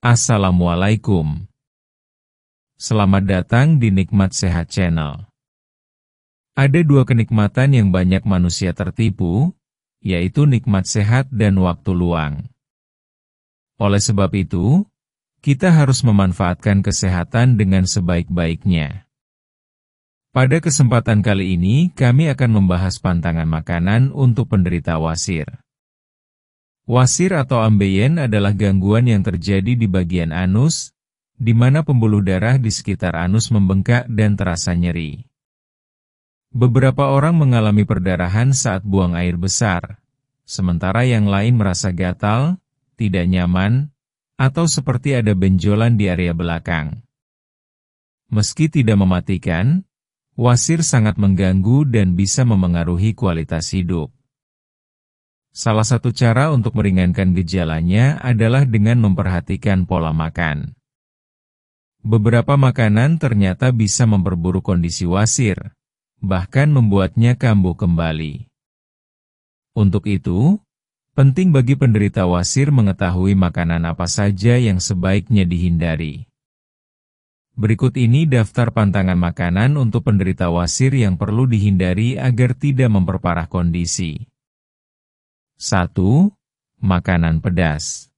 Assalamualaikum. Selamat datang di Nikmat Sehat Channel. Ada dua kenikmatan yang banyak manusia tertipu, yaitu nikmat sehat dan waktu luang. Oleh sebab itu, kita harus memanfaatkan kesehatan dengan sebaik-baiknya. Pada kesempatan kali ini, kami akan membahas pantangan makanan untuk penderita wasir. Wasir atau ambeien adalah gangguan yang terjadi di bagian anus, di mana pembuluh darah di sekitar anus membengkak dan terasa nyeri. Beberapa orang mengalami perdarahan saat buang air besar, sementara yang lain merasa gatal, tidak nyaman, atau seperti ada benjolan di area belakang. Meski tidak mematikan, wasir sangat mengganggu dan bisa memengaruhi kualitas hidup. Salah satu cara untuk meringankan gejalanya adalah dengan memperhatikan pola makan. Beberapa makanan ternyata bisa memperburuk kondisi wasir, bahkan membuatnya kambuh kembali. Untuk itu, penting bagi penderita wasir mengetahui makanan apa saja yang sebaiknya dihindari. Berikut ini daftar pantangan makanan untuk penderita wasir yang perlu dihindari agar tidak memperparah kondisi. 1. Makanan pedas.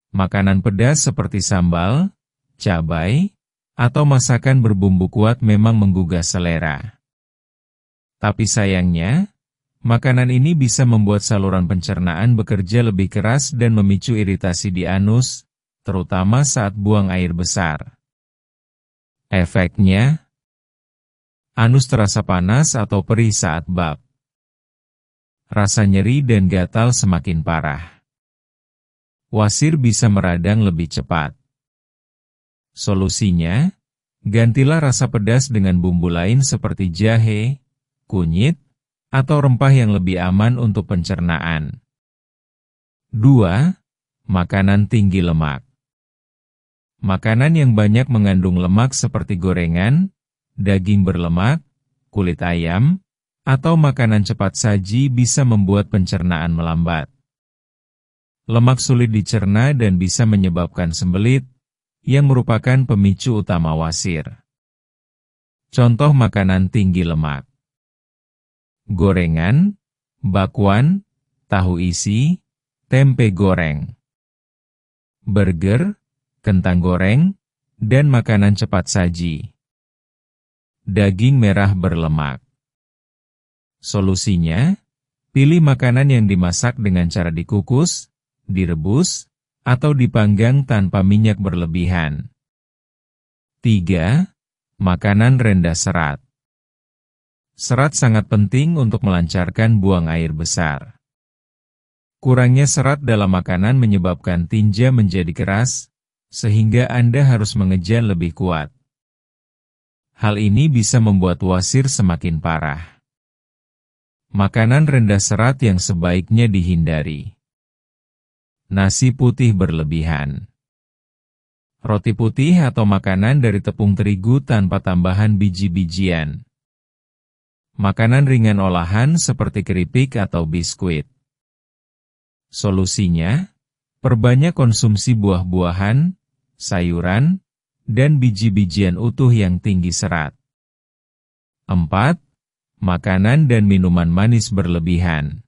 Makanan pedas seperti sambal, cabai, atau masakan berbumbu kuat memang menggugah selera. Tapi sayangnya, makanan ini bisa membuat saluran pencernaan bekerja lebih keras dan memicu iritasi di anus, terutama saat buang air besar. Efeknya, anus terasa panas atau perih saat bab. Rasa nyeri dan gatal semakin parah. Wasir bisa meradang lebih cepat. Solusinya, gantilah rasa pedas dengan bumbu lain seperti jahe, kunyit, atau rempah yang lebih aman untuk pencernaan. 2. Makanan tinggi lemak. Makanan yang banyak mengandung lemak seperti gorengan, daging berlemak, kulit ayam, atau makanan cepat saji bisa membuat pencernaan melambat. Lemak sulit dicerna dan bisa menyebabkan sembelit, yang merupakan pemicu utama wasir. Contoh makanan tinggi lemak: gorengan, bakwan, tahu isi, tempe goreng, burger, kentang goreng, dan makanan cepat saji. Daging merah berlemak. Solusinya, pilih makanan yang dimasak dengan cara dikukus, direbus, atau dipanggang tanpa minyak berlebihan. 3. Makanan rendah serat. Serat sangat penting untuk melancarkan buang air besar. Kurangnya serat dalam makanan menyebabkan tinja menjadi keras, sehingga Anda harus mengejan lebih kuat. Hal ini bisa membuat wasir semakin parah. Makanan rendah serat yang sebaiknya dihindari. Nasi putih berlebihan. Roti putih atau makanan dari tepung terigu tanpa tambahan biji-bijian. Makanan ringan olahan seperti keripik atau biskuit. Solusinya, perbanyak konsumsi buah-buahan, sayuran, dan biji-bijian utuh yang tinggi serat. 4. Makanan dan minuman manis berlebihan.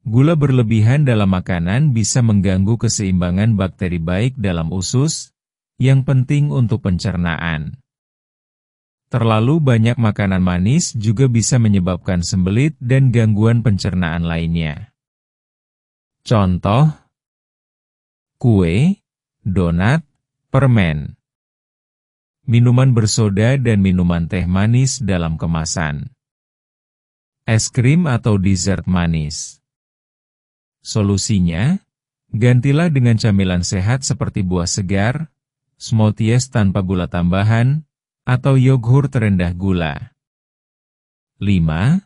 Gula berlebihan dalam makanan bisa mengganggu keseimbangan bakteri baik dalam usus, yang penting untuk pencernaan. Terlalu banyak makanan manis juga bisa menyebabkan sembelit dan gangguan pencernaan lainnya. Contoh: kue, donat, permen. Minuman bersoda dan minuman teh manis dalam kemasan. Es krim atau dessert manis. Solusinya, gantilah dengan camilan sehat seperti buah segar, smoothies tanpa gula tambahan, atau yogurt rendah gula. 5.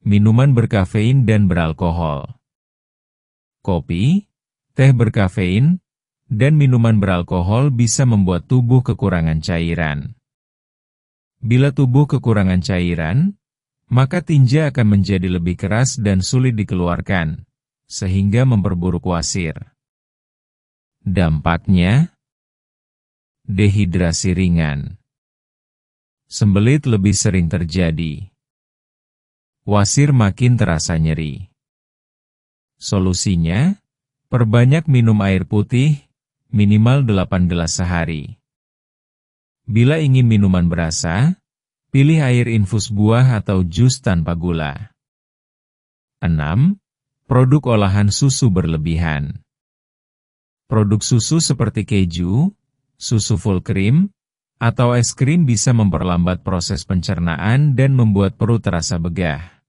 Minuman berkafein dan beralkohol. Kopi, teh berkafein, dan minuman beralkohol bisa membuat tubuh kekurangan cairan. Bila tubuh kekurangan cairan, maka tinja akan menjadi lebih keras dan sulit dikeluarkan, sehingga memperburuk wasir. Dampaknya, dehidrasi ringan. Sembelit lebih sering terjadi. Wasir makin terasa nyeri. Solusinya, perbanyak minum air putih, minimal 8 gelas sehari. Bila ingin minuman berasa, pilih air infus buah atau jus tanpa gula. 6. Produk olahan susu berlebihan. Produk susu seperti keju, susu full cream, atau es krim bisa memperlambat proses pencernaan dan membuat perut terasa begah.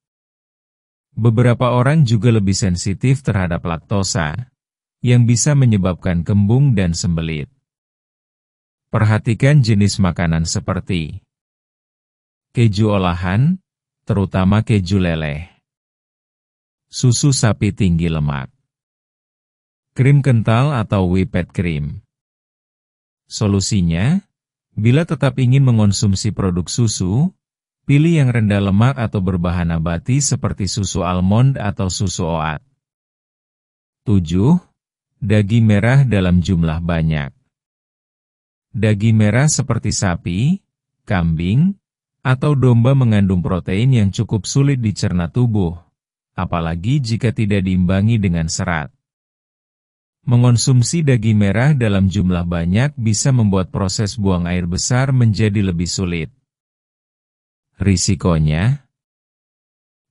Beberapa orang juga lebih sensitif terhadap laktosa, yang bisa menyebabkan kembung dan sembelit. Perhatikan jenis makanan seperti keju olahan, terutama keju leleh. Susu sapi tinggi lemak. Krim kental atau whipped cream. Solusinya, bila tetap ingin mengonsumsi produk susu, pilih yang rendah lemak atau berbahan nabati seperti susu almond atau susu oat. 7. Daging merah dalam jumlah banyak. Daging merah seperti sapi, kambing, atau domba mengandung protein yang cukup sulit dicerna tubuh, apalagi jika tidak diimbangi dengan serat. Mengonsumsi daging merah dalam jumlah banyak bisa membuat proses buang air besar menjadi lebih sulit. Risikonya,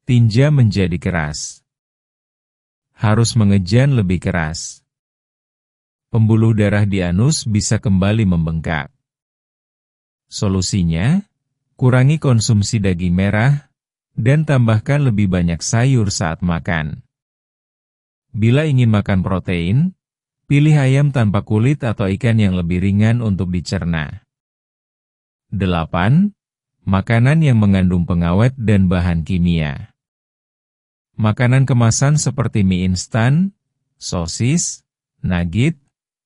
tinja menjadi keras. Harus mengejan lebih keras. Pembuluh darah di anus bisa kembali membengkak. Solusinya, kurangi konsumsi daging merah, dan tambahkan lebih banyak sayur saat makan. Bila ingin makan protein, pilih ayam tanpa kulit atau ikan yang lebih ringan untuk dicerna. 8. Makanan yang mengandung pengawet dan bahan kimia. Makanan kemasan seperti mie instan, sosis, nugget,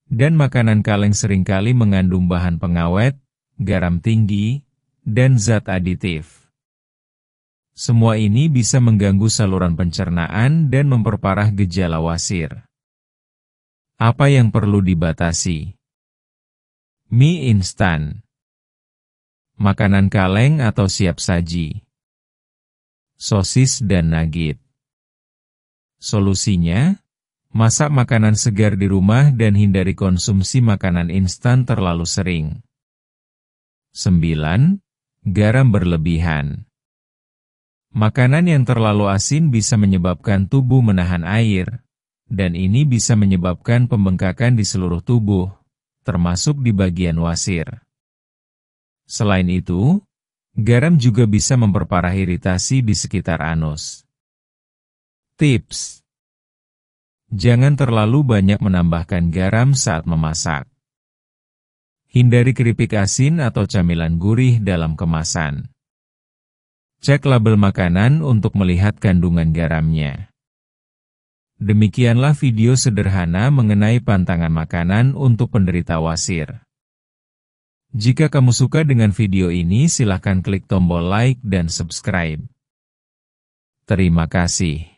dan makanan kaleng seringkali mengandung bahan pengawet, garam tinggi, dan zat aditif. Semua ini bisa mengganggu saluran pencernaan dan memperparah gejala wasir. Apa yang perlu dibatasi? Mie instan. Makanan kaleng atau siap saji. Sosis dan nugget. Solusinya, masak makanan segar di rumah dan hindari konsumsi makanan instan terlalu sering. 9. Garam berlebihan. Makanan yang terlalu asin bisa menyebabkan tubuh menahan air, dan ini bisa menyebabkan pembengkakan di seluruh tubuh, termasuk di bagian wasir. Selain itu, garam juga bisa memperparah iritasi di sekitar anus. Tips: jangan terlalu banyak menambahkan garam saat memasak. Hindari keripik asin atau camilan gurih dalam kemasan. Cek label makanan untuk melihat kandungan garamnya. Demikianlah video sederhana mengenai pantangan makanan untuk penderita wasir. Jika kamu suka dengan video ini, silakan klik tombol like dan subscribe. Terima kasih.